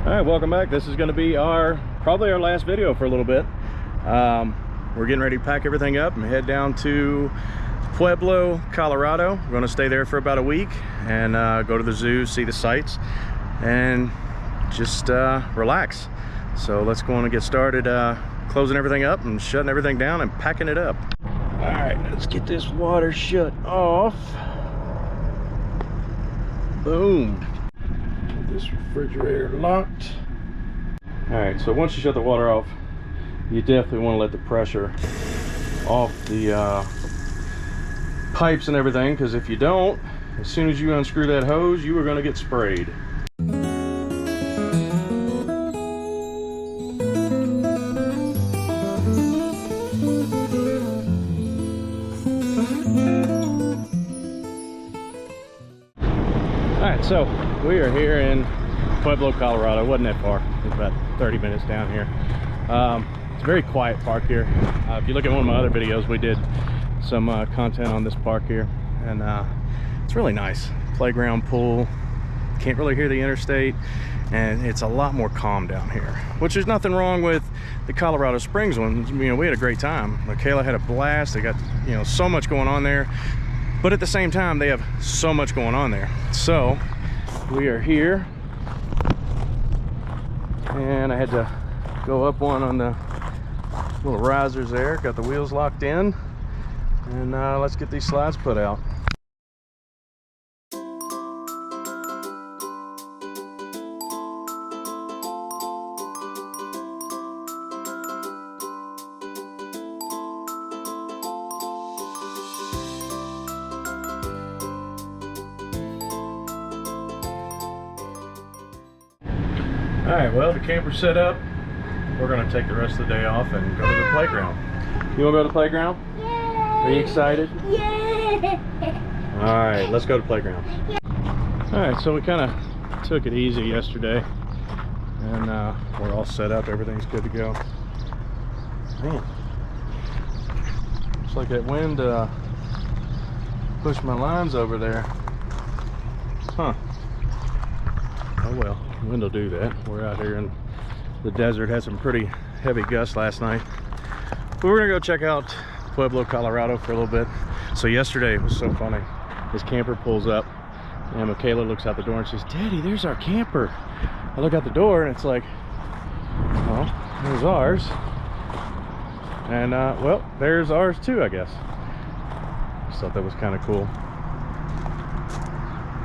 All right, welcome back. This is going to be probably our last video for a little bit. We're getting ready to pack everything up and head down to Pueblo, Colorado. We're going to stay there for about a week and go to the zoo, see the sights, and just relax. So let's go on and get started closing everything up and shutting everything down and packing it up. All right, let's get this water shut off. Boom. Get this refrigerator locked. All right, so once you shut the water off, you definitely want to let the pressure off the pipes and everything, because if you don't, as soon as you unscrew that hose, you are going to get sprayed. Alright, so we are here in Pueblo, Colorado. It wasn't that far. It's about 30 minutes down here. It's a very quiet park here. If you look at one of my other videos, we did some content on this park here, and it's really nice. Playground, pool, can't really hear the interstate, and it's a lot more calm down here, which there's nothing wrong with the Colorado Springs one. You know, we had a great time. Michaela had a blast. They got, you know, so much going on there, but at the same time they have so much going on there. So we are here, and I had to go up one on the little risers there. Got the wheels locked in, and let's get these slides put out. All right, well, the camper's set up. We're gonna take the rest of the day off and go to the playground. You wanna go to the playground? Yeah. Are you excited? Yeah. All right, let's go to the playground. Yeah. All right, so we kind of took it easy yesterday, and we're all set up. Everything's good to go. Man, looks like that wind pushed my lines over there. Huh. Oh well, wind will do that. We're out here in the desert. Had some pretty heavy gusts last night. But we're gonna go check out Pueblo, Colorado for a little bit. So yesterday it was so funny. This camper pulls up, and Michaela looks out the door and says, "Daddy, there's our camper." I look out the door and it's like, well, there's ours. And well, there's ours too, I guess. Just thought that was kind of cool.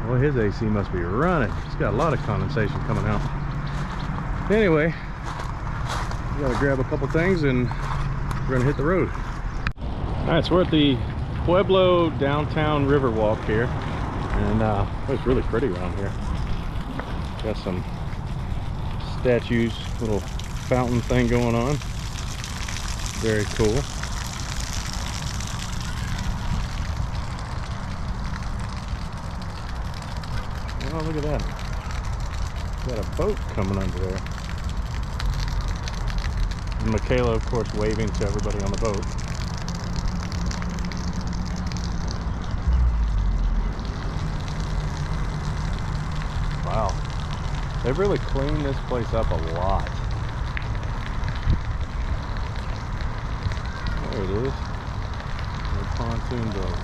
Well, his AC must be running. It's got a lot of condensation coming out. Anyway, we gotta grab a couple things and we're gonna hit the road. All right, so we're at the Pueblo downtown river walk here, and it's really pretty around here. Got some statues, little fountain thing going on. Very cool. Oh, look at that. Got a boat coming under there. And Michaela, of course, waving to everybody on the boat. Wow. They've really cleaned this place up a lot. There it is. The pontoon boat.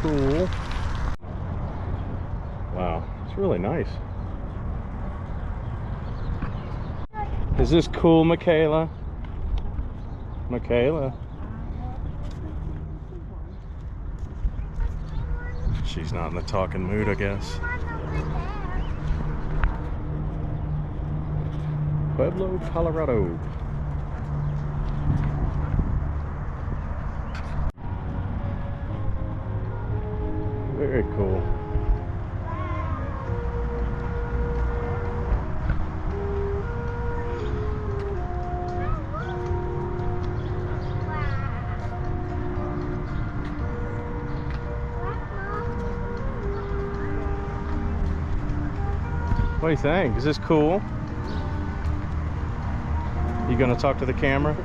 Cool. Wow, it's really nice. Is this cool, Michaela? Michaela? She's not in the talking mood, I guess. Pueblo, Colorado. Very cool. What do you think? Is this cool? You gonna talk to the camera?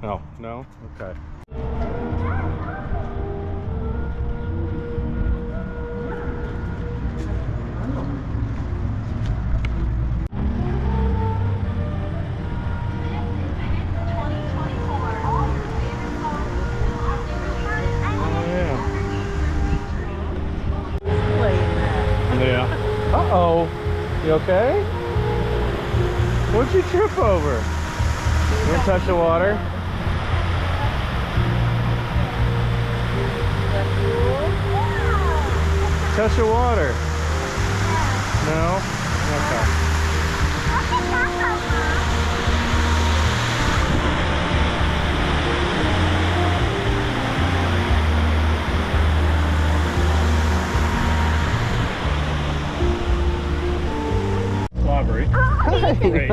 No. No? Okay. Uh-oh. You okay? What'd you trip over? You wanna touch the water? Touch the water. No? Okay. Aubrey. Hi. Great.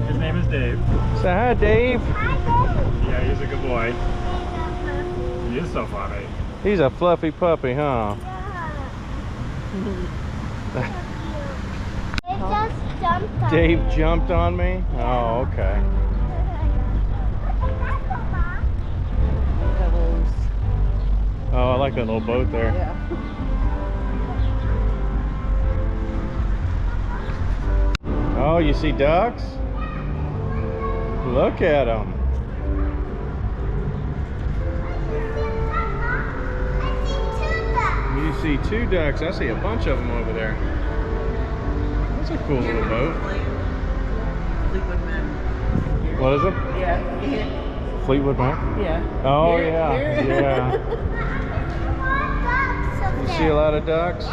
His name is Dave. Say hi, Dave. Yeah, he's a good boy. He is so funny. He's a fluffy puppy, huh? It just jumped on Dave me. jumped on me? Oh, okay. Oh, I like that little boat there. Yeah. Oh, you see ducks? Look at them. You see two ducks. I see a bunch of them over there. That's a cool little boat. Fleetwood Mac. What is it? Yeah. Fleetwood Mac? Yeah. Oh, Here, yeah. here. Yeah. You see a lot of ducks?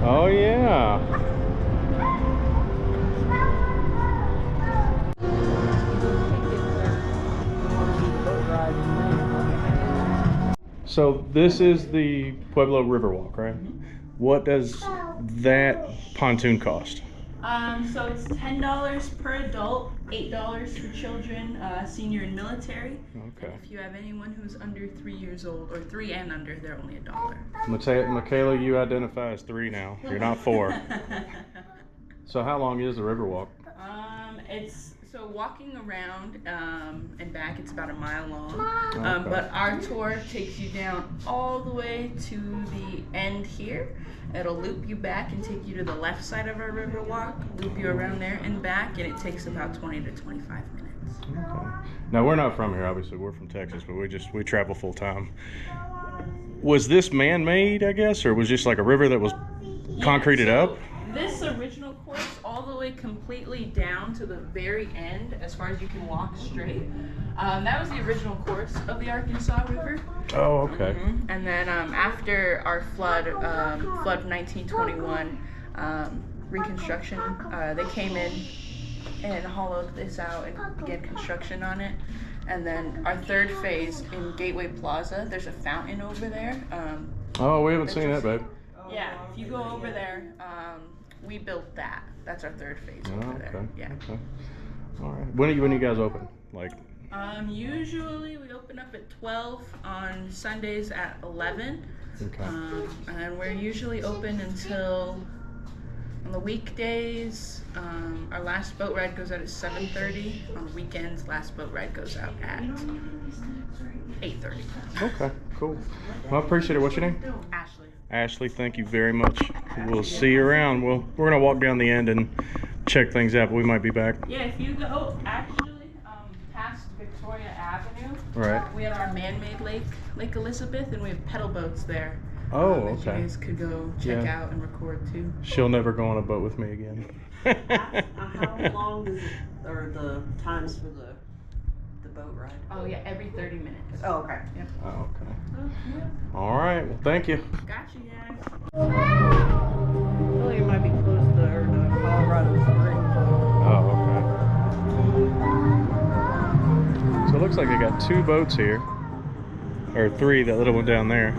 Oh, yeah. So this is the Pueblo River Walk, right? What does that pontoon cost? So it's $10 per adult, $8 for children, senior and military. Okay. If you have anyone who's under 3 years old, or 3 and under, they're only $1. Michaela, you identify as 3 now. You're not 4. So how long is the river walk? It's so walking around and back, it's about a mile long. Okay. But our tour takes you down all the way to the end here. It'll loop you back and take you to the left side of our river walk, loop you around there and back, and it takes about 20 to 25 minutes. Okay. Now we're not from here, obviously. We're from Texas, but we travel full time. Was this man-made, I guess, or was just like a river that was concreted up? This original course, all the way completely down to the very end, as far as you can walk straight. That was the original course of the Arkansas River. Oh, okay. And then after our flood of 1921, reconstruction, they came in and hollowed this out and began construction on it. And then our third phase in Gateway Plaza, there's a fountain over there. Oh, we haven't seen that, babe. Yeah, if you go over there, we built that. That's our third phase Oh, over okay. there. Yeah. Okay. All right. When you guys open? Like. Usually we open up at 12, on Sundays at 11. Okay. And we're usually open until, on the weekdays, our last boat ride goes out at 7:30. On the weekends, last boat ride goes out at 8:30. Okay, cool. Well, I appreciate it. What's your name? Ashley. Ashley, thank you very much. We'll see you around. We're gonna walk down the end and check things out, but we might be back. Yeah, if you go, actually, past Victoria Avenue, Right. we have our man-made lake, Lake Elizabeth, and we have pedal boats there. Oh, that okay. You guys could go check Yeah. out and record too. She'll never go on a boat with me again. How long does it, or the times for the boat ride? Oh yeah, every 30 minutes. Oh, okay. Yep. Oh, okay. Oh, yeah. All right. Well, thank you. Got you guys. I feel like it might be close to Colorado Springs. Oh, okay. So it looks like they got 2 boats here, or 3. That little one down there.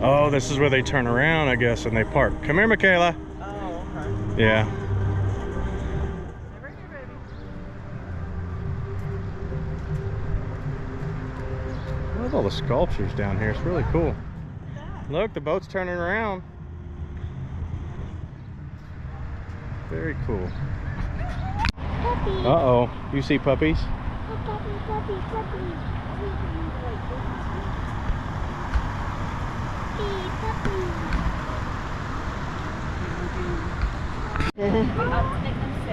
Oh, this is where they turn around, I guess, and they park. Come here, Michaela. Oh, okay. Yeah. Over here, baby. Look at all the sculptures down here. It's really cool. Look, the boat's turning around. Very cool. Puppy. Uh-oh. You see puppies? Oh, puppy, puppy, puppy.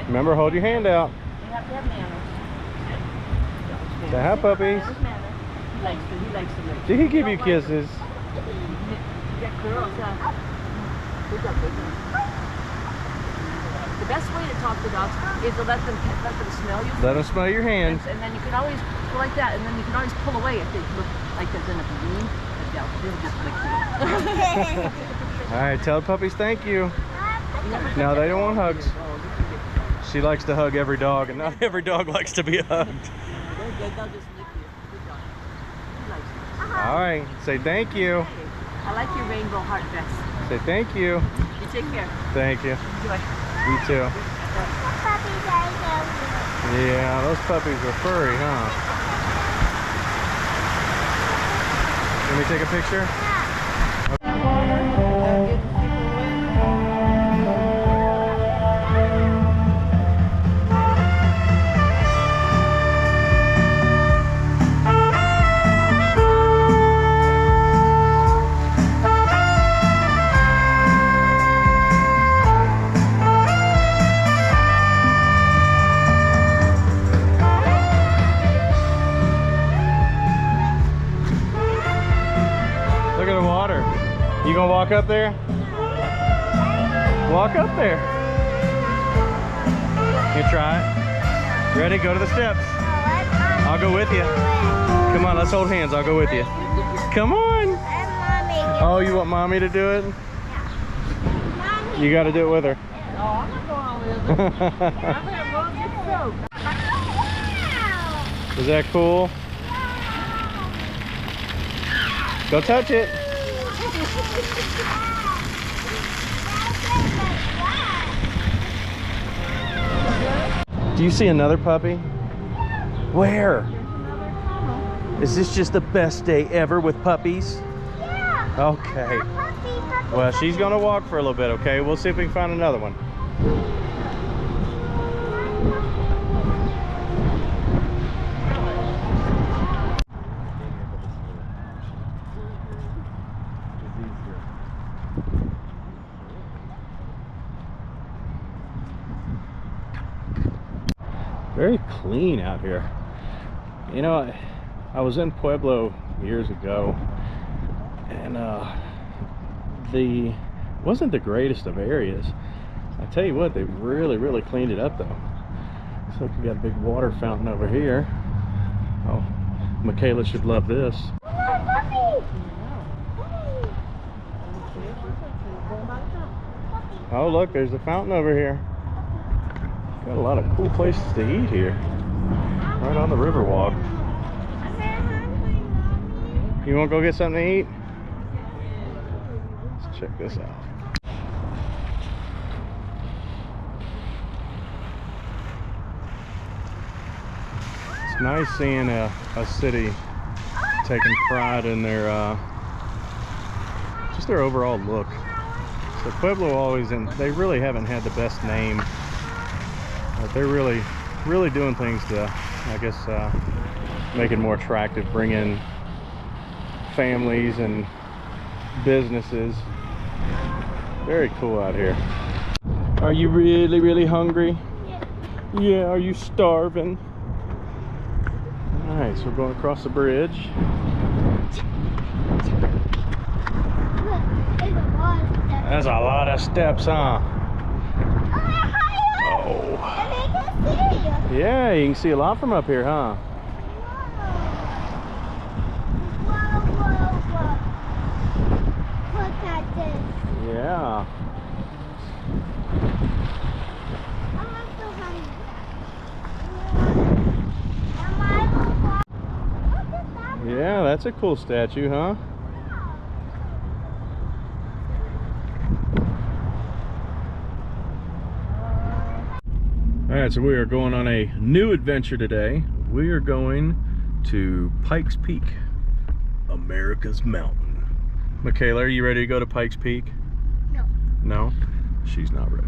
Remember, hold your hand out. You have to have manners. Say hi, puppies. He likes to Did he give you kisses? Get girls, Good job, good job. The best way to talk to dogs is to let them smell you. Let them smell your hands. And then you can always go like that, and then you can always pull away if they look like they're gonna be mean. But they'll just lick you. All right, tell the puppies thank you. No, they don't want hugs. She likes to hug every dog, and not every dog likes to be hugged. They'll just lick you. Good dog. He likes you. All right, say thank you. I like your rainbow heart vest. Say thank you. You take care. Thank you. Enjoy. You too. Puppies are so Yeah, those puppies are furry, huh? Let me take a picture. Look at the water. You gonna walk up there? Walk up there. You try it. Ready? Go to the steps. I'll go with you. Come on, let's hold hands. I'll go with you. Come on. Oh, you want mommy to do it? You got to do it with her. Oh, I'm not going on with it. I'm gonna roll your throat. Is that cool? Go touch it. Do you see another puppy? Where? Is this just the best day ever with puppies? Yeah. Okay. Puppy. Well, she's gonna walk for a little bit, okay? We'll see if we can find another one. Very clean out here. You know, I was in Pueblo years ago, and wasn't the greatest of areas. I tell you what, they really cleaned it up though. Looks like we got a big water fountain over here. Oh, Michaela should love this. Oh look, there's a fountain over here. Got a lot of cool places to eat here. Right on the river walk. You want to go get something to eat? Let's check this out. It's nice seeing a city taking pride in their just their overall look. So Pueblo always, and they really haven't had the best name. But they're really doing things to, I guess, make it more attractive, bring in families and businesses. Very cool out here. Are you really hungry? Yeah. Are you starving? All right, so we're going across the bridge. That's a lot of steps, huh? Oh. Yeah, you can see a lot from up here, huh? Look at this. Yeah. I'm so hungry. Yeah, that's a cool statue, huh? Alright, so we are going on a new adventure today. We are going to Pikes Peak, America's mountain. Michaela, are you ready to go to Pikes Peak? No. No? She's not ready.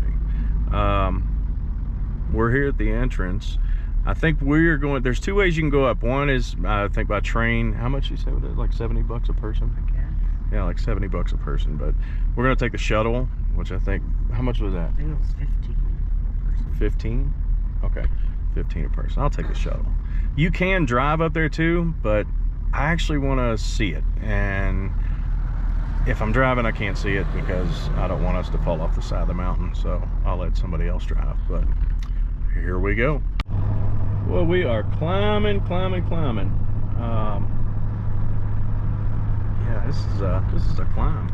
We're here at the entrance. I think we're going, there's two ways you can go up. One is, I think by train. How much you say with it? Like 70 bucks a person? Yeah, like 70 bucks a person. But we're going to take the shuttle, which I think, how much was that? I think it was 15. 15? Okay, 15 a person. I'll take the shuttle. You can drive up there too, but I actually want to see it. And if I'm driving, I can't see it because I don't want us to fall off the side of the mountain, so I'll let somebody else drive. But here we go. Well, we are climbing. Yeah, this is a climb.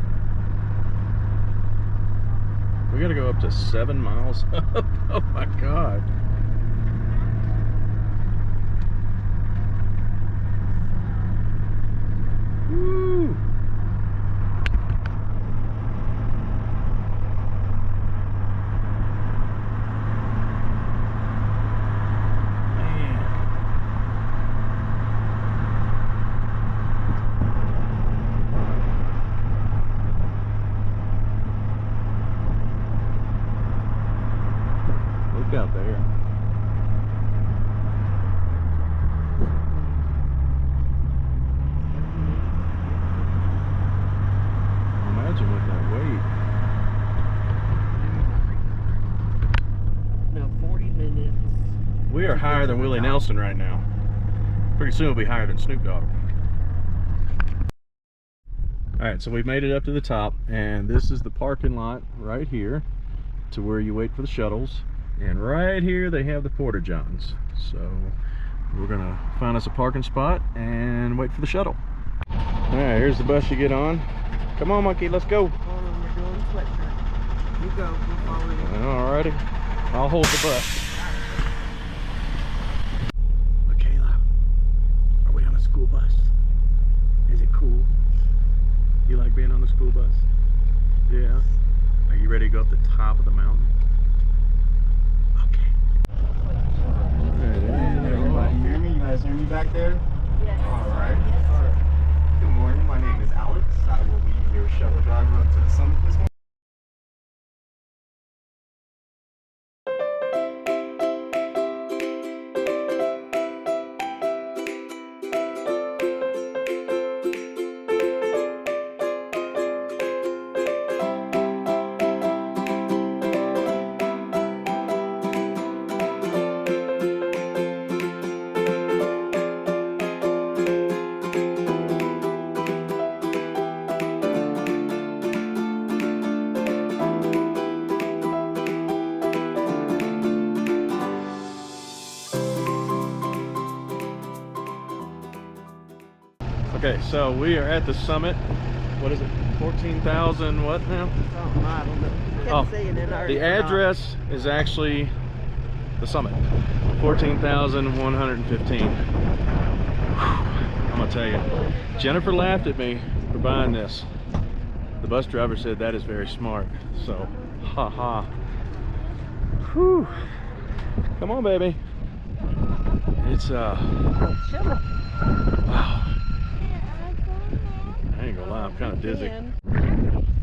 We gotta go up to 7 miles up. Oh my God. Woo. Out there. Imagine with that weight. No, 40 minutes. We are higher than Willie Nelson right now. Pretty soon we'll be higher than Snoop Dogg. Alright, so we've made it up to the top, and this is the parking lot right here to where you wait for the shuttles. And right here they have the Porta Johns. So we're gonna find us a parking spot and wait for the shuttle. All right, here's the bus you get on. Come on, monkey, let's go. Hold on, we're doing sweatshirt. You go, we'll follow you. Alrighty, I'll hold the bus. Michaela, are we on a school bus? Is it cool? You like being on the school bus? Yeah. Are you ready to go up the top of the mountain? Everybody hear me? You guys hear me back there? Yes. All right. Good morning. My name is Alex. I will be your shuttle driver up to the summit this morning. Okay, so we are at the summit. What is it? 14,000 what now? Something, I don't know. Kept saying it, I already the forgot. address is actually the summit. 14,115. I'm gonna tell you, Jennifer laughed at me for buying this. The bus driver said that is very smart. So, haha. Whew. Come on, baby. It's wow. I ain't gonna lie, I'm kind of dizzy.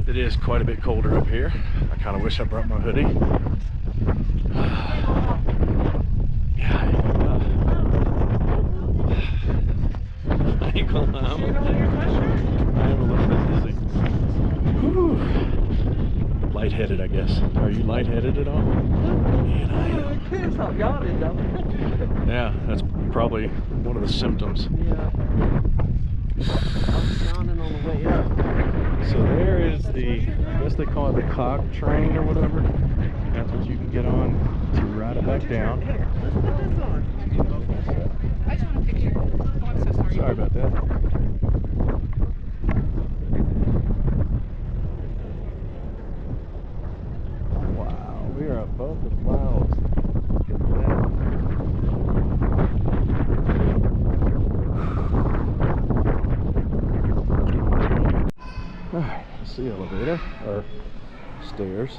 It is quite a bit colder up here. I kind of wish I brought my hoodie. Yeah, I ain't gonna lie, I am a little bit dizzy. Whew. Lightheaded, I guess. Are you lightheaded at all? Man, I am. It's not yawning though. Yeah, that's probably one of the symptoms. Yeah. I was yawning on the way up. So there is the, I guess they call it the cock train or whatever. That's what you can get on to ride it back down. Here, let's put this on. I just want a picture. Oh, I'm so sorry. Sorry about that. Wow, we are above the clouds. Look at that. Alright, let's see elevator or stairs.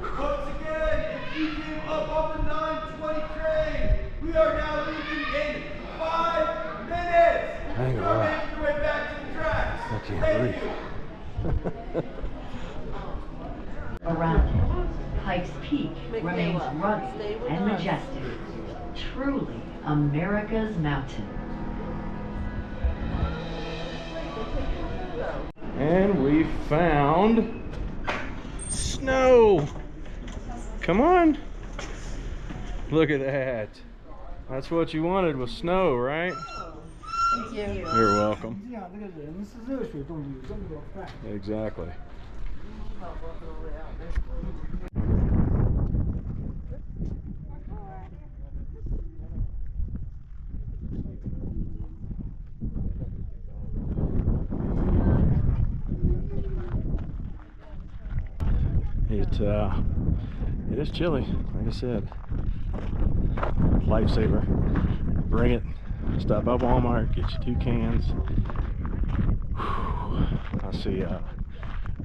Once again, if you came up on the 920 crane, we are now leaving in 5 minutes. Hang You on. are making your way back to the tracks. I can't Thank breathe. you. Around it, Pikes Peak remains Stay rugged with and us. majestic. Truly America's mountain. And we found snow. Come on. Look at that. That's what you wanted was snow, right? you. You're welcome. Exactly. It is chilly, like I said. Lifesaver. Bring it. Stop by Walmart, get you 2 cans. Whew. I see a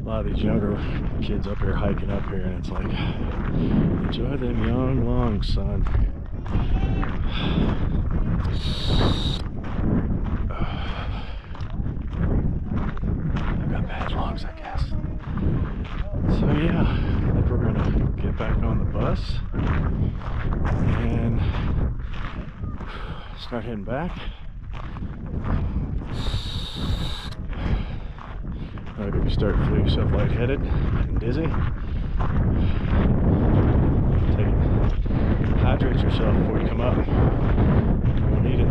lot of these younger kids up here hiking up here, and it's like, enjoy them young lungs, son. I've got bad lungs, I guess. So yeah, I think we're gonna get back on the bus and start heading back. If you start to feel yourself lightheaded and dizzy, hydrate yourself before you come up. You'll need it.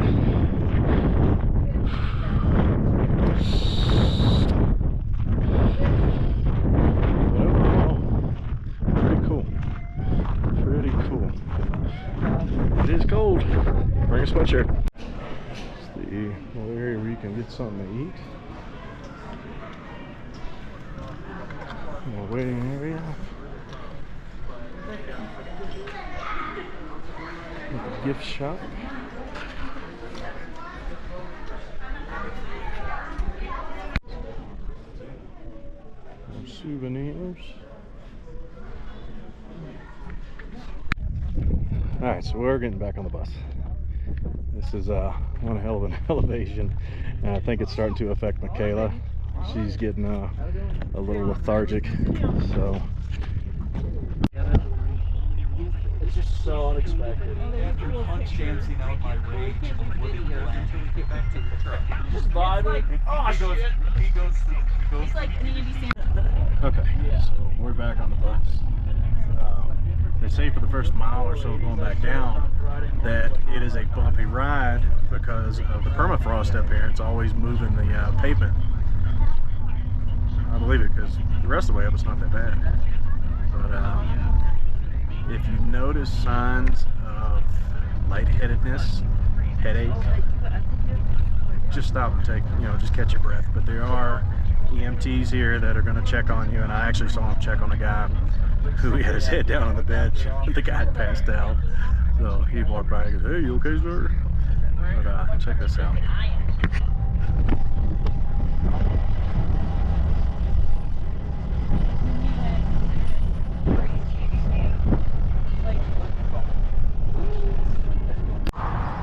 But overall, pretty cool. Pretty cool. It is cold. Bring a sweatshirt. It's the little area where you can get something to eat. More waiting area. Gift shop. Some souvenirs. Alright, so we're getting back on the bus. This is one hell of an elevation, and I think it's starting to affect Michaela. She's getting a little lethargic, so it's just so unexpected. After punch dancing out my rage in the wooded land, get back to the truck. just vibing. Oh shit! He goes. It's like an Andy Sanders. Okay, so we're back on the bus. They say for the first mile or so going back down that it is a bumpy ride because of the permafrost up here. It's always moving the pavement. I believe it because the rest of the way up it's not that bad. But if you notice signs of lightheadedness, headache, just stop and take, just catch your breath. But there are EMTs here that are going to check on you, and I actually saw him check on a guy who had his head down on the bed. The guy had passed out, so he walked by and goes, "Hey, you okay, sir?" But check this out.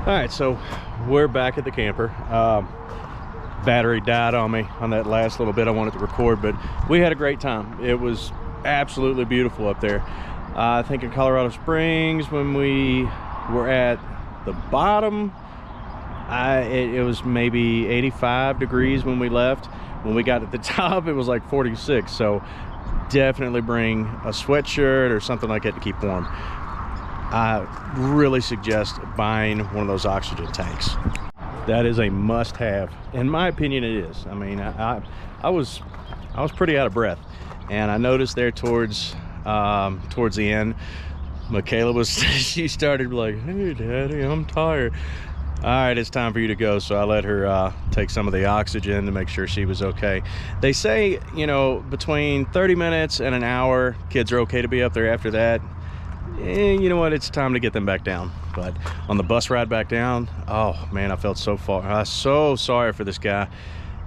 All right, so we're back at the camper. Battery died on me on that last little bit I wanted to record, but we had a great time. It was absolutely beautiful up there. I think in Colorado Springs when we were at the bottom, it was maybe 85 degrees when we left. When we got at the top, it was like 46. So definitely bring a sweatshirt or something like that to keep warm. I really suggest buying one of those oxygen tanks. That is a must-have. In my opinion, it is. I mean, I was pretty out of breath, and I noticed there towards the end, Michaela was she started like, "Hey, Daddy, I'm tired." All right, it's time for you to go. So I let her take some of the oxygen to make sure she was okay. They say, between 30 minutes and an hour, kids are okay to be up there. After that, you know what, it's time to get them back down. But on the bus ride back down, oh man, I felt so so sorry for this guy.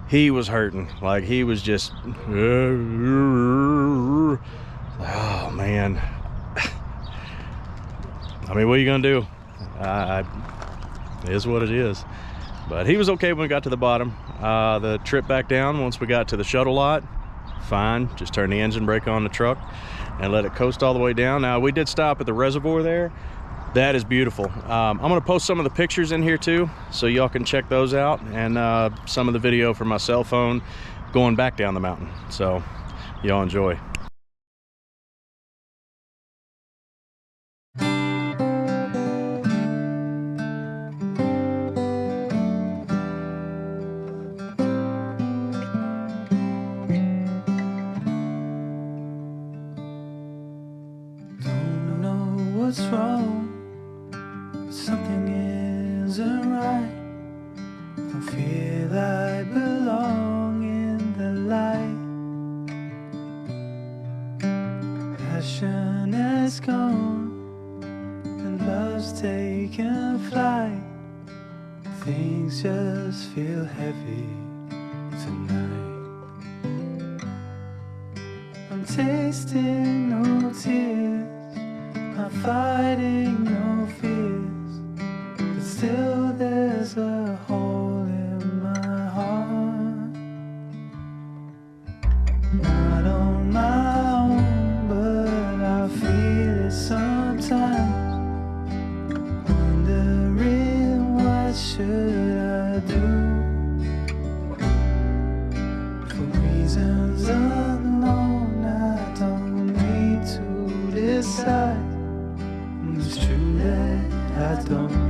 He was hurting, like he was just, oh man. I mean, what are you gonna do? It is what it is. But he was okay when we got to the bottom. The trip back down, once we got to the shuttle lot, fine, just turn the engine brake on the truck and let it coast all the way down. Now, we did stop at the reservoir there. That is beautiful. I'm gonna post some of the pictures in here too, so y'all can check those out, and some of the video from my cell phone going back down the mountain. So y'all enjoy. wrong, but something isn't right. Don't feel I belong in the light. Passion has gone and love's taken flight. Things just feel heavy tonight. I'm tasting no tears, I'm fighting no fears, but still there's a hole in my heart. Not on my own, but I feel it sometimes. Wondering what should I do? For reasons unknown, I don't need to decide. It's true that I don't